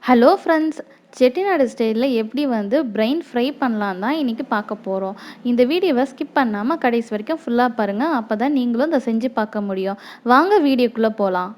Hello friends, Chettinad ஸ்டைலில் எப்படி வந்து பிரெயின் ஃப்ரை பண்ணலாம் தான் இன்றைக்கி பார்க்க போகிறோம். இந்த வீடியோவை ஸ்கிப் பண்ணாமல் கடைசி வரைக்கும் ஃபுல்லாக பாருங்கள். அப்போ தான் நீங்களும் இதை செஞ்சு பார்க்க முடியும். வாங்க வீடியோக்குள்ளே போகலாம்.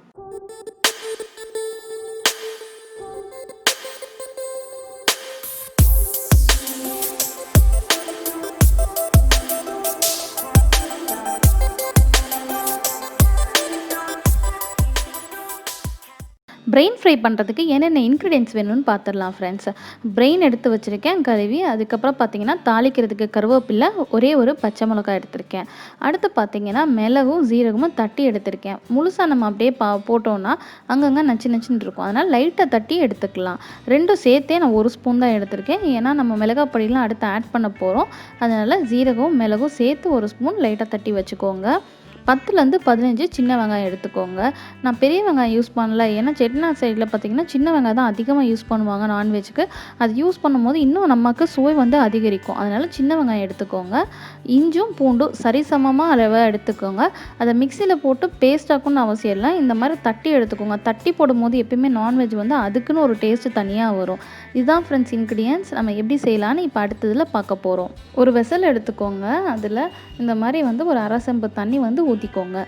பிரெயின் ஃப்ரை பண்ணுறதுக்கு என்னென்ன இன்க்ரீடியன்ஸ் வேணும்னு பார்த்துடலாம் ஃப்ரெண்ட்ஸ். பிரெயின் எடுத்து வச்சுருக்கேன் கழுவி. அதுக்கப்புறம் பார்த்திங்கன்னா தாளிக்கிறதுக்கு கருவேப்பிலை, ஒரே ஒரு பச்சை மிளகாய் எடுத்திருக்கேன். அடுத்து பார்த்திங்கன்னா மிளகும் சீரகமும் தட்டி எடுத்திருக்கேன். முழுசாக நம்ம அப்படியே போட்டோன்னா அங்கங்கே நச்சு நச்சுன்னு இருக்கும். அதனால் லைட்டாக தட்டி எடுத்துக்கலாம். ரெண்டும் சேர்த்தே நான் 1 ஸ்பூன் தான் எடுத்திருக்கேன். ஏன்னா நம்ம மிளகாய் பொடியெலாம் அடுத்து ஆட் பண்ண போகிறோம். அதனால் சீரகமும் மிளகும் சேர்த்து 1 ஸ்பூன் லைட்டாக தட்டி வச்சுக்கோங்க. 10லேருந்து 15 சின்ன வெங்காயம் எடுத்துக்கோங்க. நான் பெரிய வெங்காயம் யூஸ் பண்ணல. ஏன்னா செட்டிநாடு சைடில் பார்த்திங்கன்னா சின்ன வெங்காயம் தான் அதிகமாக யூஸ் பண்ணுவாங்க நான்வெஜ்ஜுக்கு. அது யூஸ் பண்ணும்போது இன்னும் நமக்கு சுவை வந்து அதிகரிக்கும். அதனால் சின்ன வெங்காயம் எடுத்துக்கோங்க. இஞ்சும் பூண்டும் சரிசமமாக அளவாக எடுத்துக்கோங்க. அதை மிக்சியில் போட்டு பேஸ்ட் ஆக்கணும்னு அவசியம் இல்லை. இந்த மாதிரி தட்டி எடுத்துக்கோங்க. தட்டி போடும்போது எப்பயுமே நான்வெஜ் வந்து அதுக்குன்னு ஒரு டேஸ்ட்டு தனியாக வரும். இதுதான் ஃப்ரெண்ட்ஸ் இன்க்ரீடியன்ஸ். நம்ம எப்படி செய்யலான்னு இப்போ அடுத்ததில் பார்க்க போகிறோம். ஒரு வெசல் எடுத்துக்கோங்க. அதில் இந்த மாதிரி வந்து ஒரு அரை செம்பு தண்ணி வந்து ஊற்றிக்கோங்க.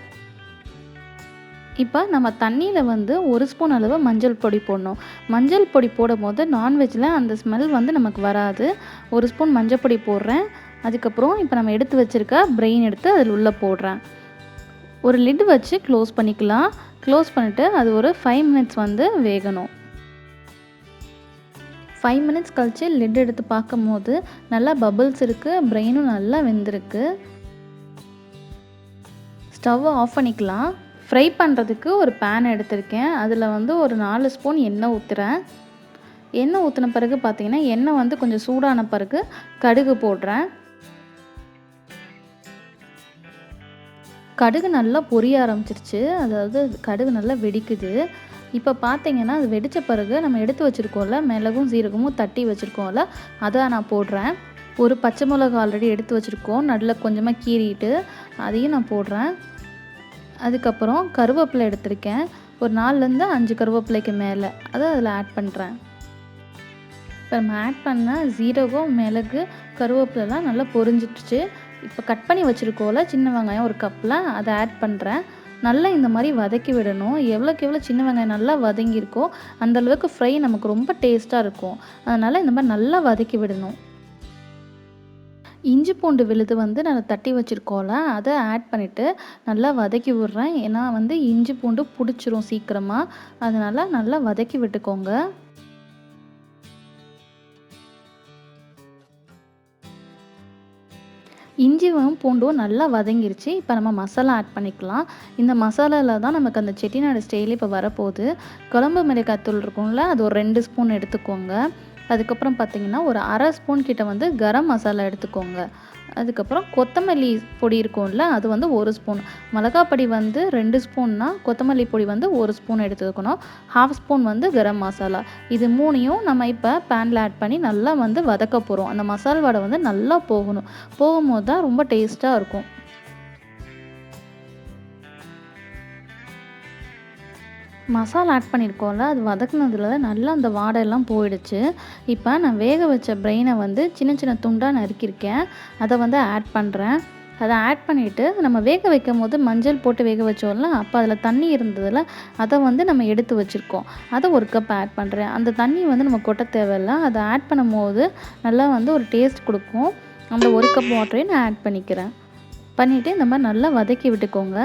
இப்போ நம்ம தண்ணியில் வந்து 1 ஸ்பூன் அளவு மஞ்சள் பொடி போடணும். மஞ்சள் பொடி போடும் போது நான்வெஜ்ஜில் அந்த ஸ்மெல் வந்து நமக்கு வராது. 1 ஸ்பூன் மஞ்சள் பொடி போடுறேன். அதுக்கப்புறம் இப்போ நம்ம எடுத்து வச்சுருக்க பிரெயின் எடுத்து அதில் உள்ளே போடுறேன். ஒரு லிட் வச்சு க்ளோஸ் பண்ணிக்கலாம். க்ளோஸ் பண்ணிவிட்டு அது ஒரு 5 மினிட்ஸ் வந்து வேகணும். 5 மினிட்ஸ் கழித்து லிட் எடுத்து பார்க்கும்போது நல்லா பபிள்ஸ் இருக்குது. பிரெயினும் நல்லா வெந்திருக்கு. ஸ்டவ்வை ஆஃப் பண்ணிக்கலாம். ஃப்ரை பண்ணுறதுக்கு ஒரு பேன் எடுத்திருக்கேன். அதில் வந்து ஒரு 4 ஸ்பூன் எண்ணெய் ஊற்றுறேன். எண்ணெய் ஊற்றின பிறகு பார்த்திங்கன்னா எண்ணெய் வந்து கொஞ்சம் சூடான பிறகு கடுகு போடுறேன். கடுகு நல்லா பொரிய ஆரம்பிச்சிருச்சு. அதாவது கடுகு நல்லா வெடிக்குது. இப்போ பார்த்திங்கன்னா அது வெடித்த பிறகு நம்ம எடுத்து வச்சுருக்கோம்ல மிளகும் சீரகமும் தட்டி வச்சுருக்கோம்ல அதை நான் போடுறேன். ஒரு பச்சை மிளகா ஆல்ரெடி எடுத்து வச்சுருக்கோம். நடுவில் கொஞ்சமாக கீறிட்டு அதையும் நான் போடுறேன். அதுக்கப்புறம் கருவேப்பிலை எடுத்திருக்கேன். ஒரு 4லேருந்து 5 கருவேப்பிலைக்கு மேலே அதை அதில் ஆட் பண்ணுறேன். இப்போ நம்ம ஆட் பண்ண சீரகம், மிளகு, கருவேப்பிலெலாம் நல்லா பொரிஞ்சிடுச்சு. இப்போ கட் பண்ணி வச்சுருக்கோம்ல சின்ன வெங்காயம் ஒரு கப்பில் அதை ஆட் பண்ணுறேன். நல்லா இந்த மாதிரி வதக்கி விடணும். எவ்வளோக்கு எவ்வளோ சின்ன வெங்காயம் நல்லா வதங்கியிருக்கோ அந்தளவுக்கு ஃப்ரை நமக்கு ரொம்ப டேஸ்ட்டாக இருக்கும். அதனால் இந்த மாதிரி நல்லா வதக்கி விடணும். இஞ்சி பூண்டு விழுது வந்து நான் தட்டி வச்சுருக்கோம்ல அதை ஆட் பண்ணிவிட்டு நல்லா வதக்கி விட்றேன். ஏன்னா வந்து இஞ்சி பூண்டு பிடிச்சிரும் சீக்கிரமாக. அதனால் நல்லா வதக்கி விட்டுக்கோங்க. இஞ்சியும் பூண்டும் நல்லா வதங்கிருச்சு. இப்போ நம்ம மசாலா ஆட் பண்ணிக்கலாம். இந்த மசாலாவில் தான் நமக்கு அந்த செட்டிநாடு ஸ்டைல் இப்போ வரப்போகுது. குழம்பு மிளகாய்த்தூள் இருக்கும்ல அது ஒரு 2 ஸ்பூன் எடுத்துக்கோங்க. அதுக்கப்புறம் பார்த்திங்கன்னா ஒரு அரை ஸ்பூன் கிட்ட வந்து கரம் மசாலா எடுத்துக்கோங்க. அதுக்கப்புறம் கொத்தமல்லி பொடி இருக்கும்ல அது வந்து 1 ஸ்பூன். மிளகா பொடி வந்து 2 ஸ்பூன்னா கொத்தமல்லி பொடி வந்து 1 ஸ்பூன் எடுத்துக்கணும். 1/2 ஸ்பூன் வந்து கரம் மசாலா. இது 3யும் நம்ம இப்போ பேனில் ஆட் பண்ணி நல்லா வந்து வதக்க போகிறோம். அந்த மசால் வாடை வந்து நல்லா போகும்போது தான் ரொம்ப டேஸ்ட்டாக இருக்கும். மசாலா ஆட் பண்ணியிருக்கோம்ல அது வதக்குனதுல நல்லா அந்த வாடையெல்லாம் போயிடுச்சு. இப்போ நான் வேக வச்ச பிரெயினை வந்து சின்ன சின்ன துண்டாக நறுக்கியிருக்கேன். அதை வந்து ஆட் பண்ணுறேன். அதை ஆட் பண்ணிவிட்டு நம்ம வேக வைக்கும் போது மஞ்சள் போட்டு வேக வச்சோம்ல அப்போ அதில் தண்ணி இருந்ததில் அதை வந்து நம்ம எடுத்து வச்சுருக்கோம். அதை 1 கப் ஆட் பண்ணுறேன். அந்த தண்ணி வந்து நம்ம கொட்ட தேவையில்லை. அதை ஆட் பண்ணும்போது நல்லா வந்து ஒரு டேஸ்ட் கொடுக்கும். அந்த 1 கப் வாட்டரையும் நான் ஆட் பண்ணிவிட்டு இந்த மாதிரி நல்லா வதக்கி விட்டுக்கோங்க.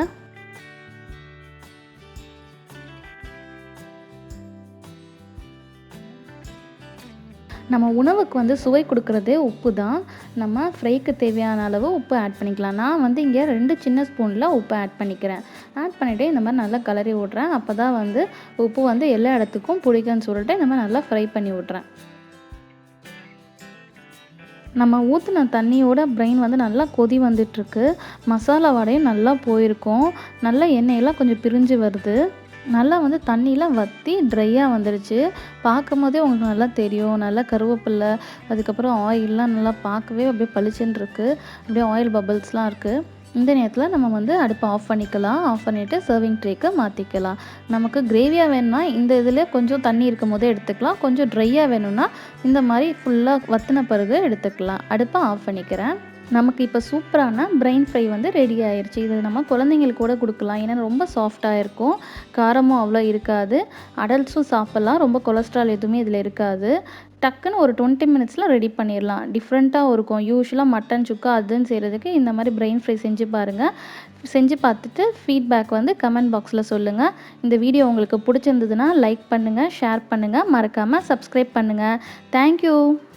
நம்ம உணவுக்கு வந்து சுவை கொடுக்குறதே உப்பு தான். நம்ம ஃப்ரைக்கு தேவையான அளவு உப்பு ஆட் பண்ணிக்கலாம். நான் வந்து இங்கே 2 சின்ன ஸ்பூனில் உப்பு ஆட் பண்ணிக்கிறேன். ஆட் பண்ணிவிட்டு இந்த மாதிரி நல்லா கிளறி விட்றேன். அப்போ தான் வந்து உப்பு வந்து எல்லா இடத்துக்கும் பிடிக்கும்னு சொல்லிட்டு இந்த மாதிரி நல்லா ஃப்ரை பண்ணி விட்றேன். நம்ம ஊற்றின தண்ணியோட பிரெயின் வந்து நல்லா கொதி வந்துட்டுருக்கு. மசாலா வாடையும் நல்லா போயிருக்கும். நல்லா எண்ணெயெல்லாம் கொஞ்சம் பிரிஞ்சு வருது. நல்லா வந்து தண்ணியெலாம் வற்றி ட்ரையாக வந்துடுச்சு. பார்க்கும்போதே உங்களுக்கு நல்லா தெரியும். நல்லா கருவேப்பிலை அதுக்கப்புறம் ஆயிலெலாம் நல்லா பார்க்கவே அப்படியே பளிச்சுன்னு இருக்குது. அப்படியே ஆயில் பபிள்ஸ்லாம் இருக்குது. இந்த நேரத்தில் நம்ம வந்து அடுப்பை ஆஃப் பண்ணிக்கலாம். ஆஃப் பண்ணிவிட்டு சர்விங் ட்ரேக்கு மாற்றிக்கலாம். நமக்கு கிரேவியாக வேணும்னா இந்த இதில் கொஞ்சம் தண்ணி இருக்கும் போதே எடுத்துக்கலாம். கொஞ்சம் ட்ரையாக வேணும்னா இந்த மாதிரி ஃபுல்லாக வற்றின பிறகு எடுத்துக்கலாம். அடுப்பை ஆஃப் பண்ணிக்கிறேன். நமக்கு இப்போ சூப்பரான பிரெயின் ஃப்ரை வந்து ரெடி ஆயிடுச்சு. இது நம்ம குழந்தைங்களுக்கு கூட கொடுக்கலாம். ஏன்னா ரொம்ப சாஃப்டாக இருக்கும். காரமும் அவ்வளோ இருக்காது. அடல்ட்ஸும் சாப்பிட்லாம். ரொம்ப கொலஸ்ட்ரால் எதுவுமே இதில் இருக்காது. டக்குன்னு ஒரு 20 மினிட்ஸில் ரெடி பண்ணிடலாம். டிஃப்ரெண்ட்டாக இருக்கும். யூஸ்வலாக மட்டன் சுக்கா அதுன்னு செய்கிறதுக்கு இந்த மாதிரி பிரெயின் ஃப்ரை செஞ்சு பாருங்கள். செஞ்சு பார்த்துட்டு ஃபீட்பேக் வந்து கமெண்ட் பாக்ஸில் சொல்லுங்கள். இந்த வீடியோ உங்களுக்கு பிடிச்சிருந்ததுன்னா லைக் பண்ணுங்கள், ஷேர் பண்ணுங்கள், மறக்காமல் சப்ஸ்கிரைப் பண்ணுங்கள். தேங்க்யூ.